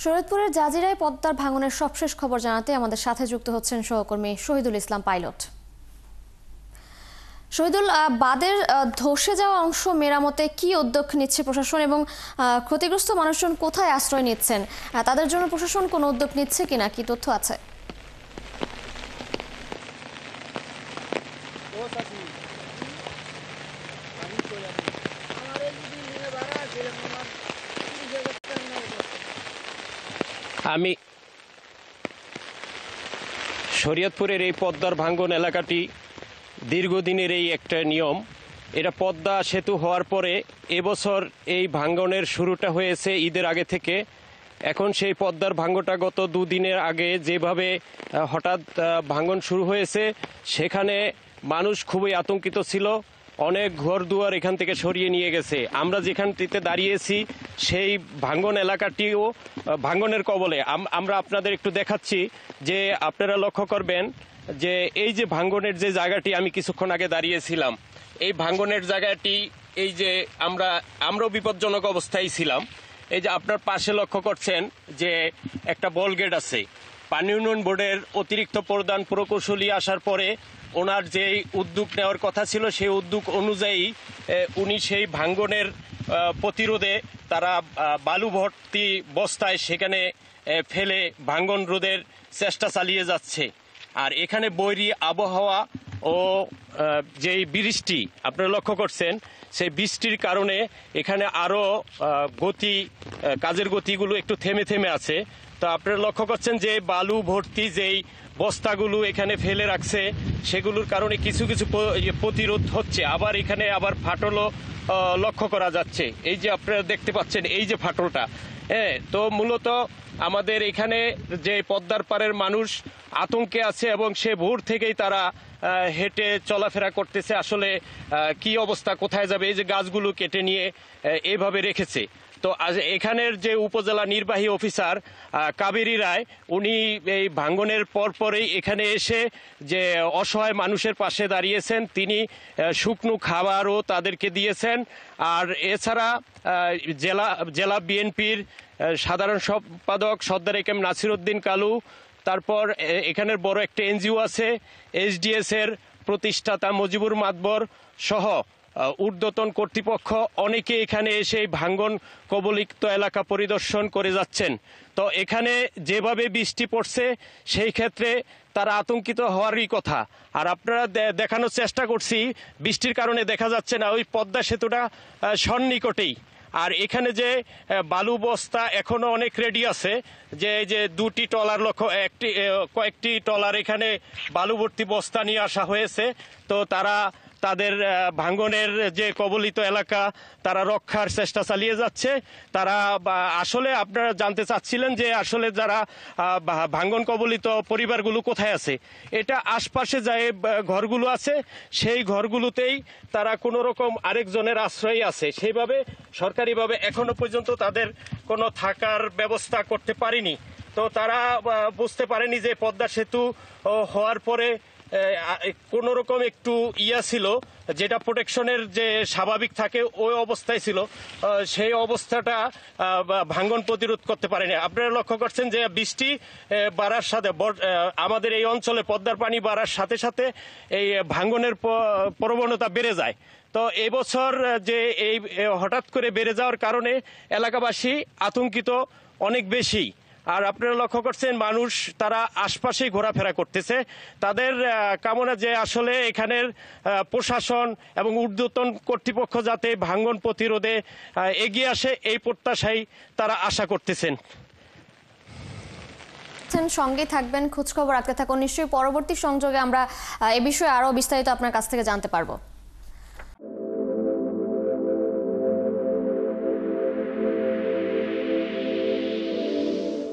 শরীয়তপুরের জাজিরায় পদ্মার ভাঙনের সবশেষ খবর জানাতে আমাদের সাথে যুক্ত হচ্ছেন সহকর্মী শহীদুল ইসলাম পাইলট। শহীদুল, বাঁধের ধসে যাওয়া অংশ মেরামতে কি উদ্যোগ নিচ্ছে প্রশাসন এবং ক্ষতিগ্রস্ত মানুষজন কোথায় আশ্রয় নিচ্ছেন, তাদের জন্য প্রশাসন কোনো উদ্যোগ নিচ্ছে কিনা, কি তথ্য আছে? আমি শরীয়তপুরের এই পদ্মার ভাঙ্গন এলাকাটি দীর্ঘদিনের এই একটা নিয়ম। এটা পদ্মা সেতু হওয়ার পরে এবছর এই ভাঙ্গনের শুরুটা হয়েছে ঈদের আগে থেকে। এখন সেই পদ্মার ভাঙ্গনটা গত দুদিনের আগে যেভাবে হঠাৎ ভাঙ্গন শুরু হয়েছে, সেখানে মানুষ খুবই আতঙ্কিত ছিল। অনেক ঘরদুয়ার এখান থেকে সরিয়ে নিয়ে গেছে। আমরা যেখানটিতে দাঁড়িয়েছি সেই ভাঙ্গন এলাকাটিও ভাঙ্গনের কবলে। আমরা আপনাদের একটু দেখাচ্ছি যে আপনারা লক্ষ্য করবেন যে এই যে ভাঙ্গনের যে জায়গাটি আমি কিছুক্ষণ আগে দাঁড়িয়েছিলাম, এই ভাঙ্গনের জায়গাটি এই যে আমরাও বিপজ্জনক অবস্থায় ছিলাম। এই যে আপনার পাশে লক্ষ্য করছেন যে একটা বল গেট আছে। পানি উন্নয়ন বোর্ডের অতিরিক্ত প্রধান প্রকৌশলী আসার পরে ওনার যে উদ্যোগ নেওয়ার কথা ছিল, সেই উদ্যোগ অনুযায়ী উনি সেই ভাঙ্গনের প্রতিরোধে তারা বালু ভর্তি বস্তায় সেখানে ফেলে ভাঙ্গন রোধের চেষ্টা চালিয়ে যাচ্ছে। আর এখানে বৈরী আবহাওয়া ও যেই বৃষ্টি আপনারা লক্ষ্য করছেন, সেই বৃষ্টির কারণে এখানে আরও কাজের গতিগুলো একটু থেমে থেমে আছে। তো আপনারা লক্ষ্য করছেন যে বালু ভর্তি যেই বস্তাগুলো এখানে ফেলে রাখছে, সেগুলোর কারণে কিছু কিছু প্রতিরোধ হচ্ছে। আবার এখানে আবার ফাটলও লক্ষ্য করা যাচ্ছে। এই যে আপনারা দেখতে পাচ্ছেন এই যে ফাটলটা, তো মূলত আমাদের এখানে যে পদ্মার পাড়ের মানুষ আতঙ্কে আছে এবং সে ভোর থেকেই তারা হেঁটে চলাফেরা করতেছে। আসলে কি অবস্থা, কোথায় যাবে, এই যে গাছগুলো কেটে নিয়ে এইভাবে রেখেছে। তো এখানের যে উপজেলা নির্বাহী অফিসার কাবেরী রায়, উনি এই ভাঙ্গনের পরপরেই এখানে এসে যে অসহায় মানুষের পাশে দাঁড়িয়েছেন। তিনি শুকনো খাবারও তাদেরকে দিয়েছেন। আর এছাড়া জেলা বিএনপির সাধারণ সম্পাদক সর্দার একেম নাসির উদ্দিন কালু, তারপর এখানের বড় একটা এনজিও আছে এইচডিএস এর প্রতিষ্ঠাতা মুজিবুর মাতবর সহ ঊর্ধ্বতন কর্তৃপক্ষ অনেকে এখানে এসে ভাঙ্গন কবলিত এলাকা পরিদর্শন করে যাচ্ছেন। তো এখানে যেভাবে বৃষ্টি পড়ছে, সেই ক্ষেত্রে তারা আতঙ্কিত হওয়ারই কথা। আর আপনারা দেখানোর চেষ্টা করছি, বৃষ্টির কারণে দেখা যাচ্ছে না ওই পদ্মা সেতুটা সন্নিকটেই। আর এখানে যে বালু বস্তা এখনো অনেক রেডি আছে, যে দুটি ট্রলার কয়েকটি ট্রলার এখানে বালু ভর্তি বস্তা নিয়ে আসা হয়েছে। তো তারা তাদের ভাঙ্গনের যে কবলিত এলাকা তারা রক্ষার চেষ্টা চালিয়ে যাচ্ছে। তারা আসলে আপনারা জানতে চাচ্ছিলেন যে আসলে যারা ভাঙ্গন কবলিত পরিবারগুলো কোথায় আছে। এটা আশপাশে যে ঘরগুলো আছে, সেই ঘরগুলোতেই তারা কোনো রকম আরেকজনের আশ্রয় আছে। সেইভাবে সরকারিভাবে এখনো পর্যন্ত তাদের কোনো থাকার ব্যবস্থা করতে পারেনি। তো তারা বুঝতে পারেনি যে পদ্মা সেতু হওয়ার পরে কোন রকম একটু ছিল, যেটা প্রোটেকশনের যে স্বাভাবিক থাকে ওই অবস্থায় ছিল, সেই অবস্থাটা ভাঙ্গন প্রতিরোধ করতে পারেনি। আপনারা লক্ষ্য করছেন যে বৃষ্টি বাড়ার সাথে আমাদের এই অঞ্চলে পদ্মার পানি বাড়ার সাথে সাথে এই ভাঙ্গনের প্রবণতা বেড়ে যায়। তো এবছর যে এই হঠাৎ করে বেড়ে যাওয়ার কারণে এলাকাবাসী আতঙ্কিত অনেক বেশি। আর আপনারা লক্ষ্য করছেন মানুষ তারা আশপাশেই ঘোরাফেরা করতেছে। তাদের কামনা যে আসলে এখানের প্রশাসন এবং ঊর্ধ্বতন কর্তৃপক্ষ যাতে ভাঙ্গন প্রতিরোধে এগিয়ে আসে, এই প্রত্যাশাই তারা আশা করতেছেন। সঙ্গে থাকবেন, খোঁজখবর রাখতে থাকুন। নিশ্চয়ই পরবর্তী সংযোগে আমরা এ বিষয়ে আরো বিস্তারিত আপনার কাছ থেকে জানতে পারবো।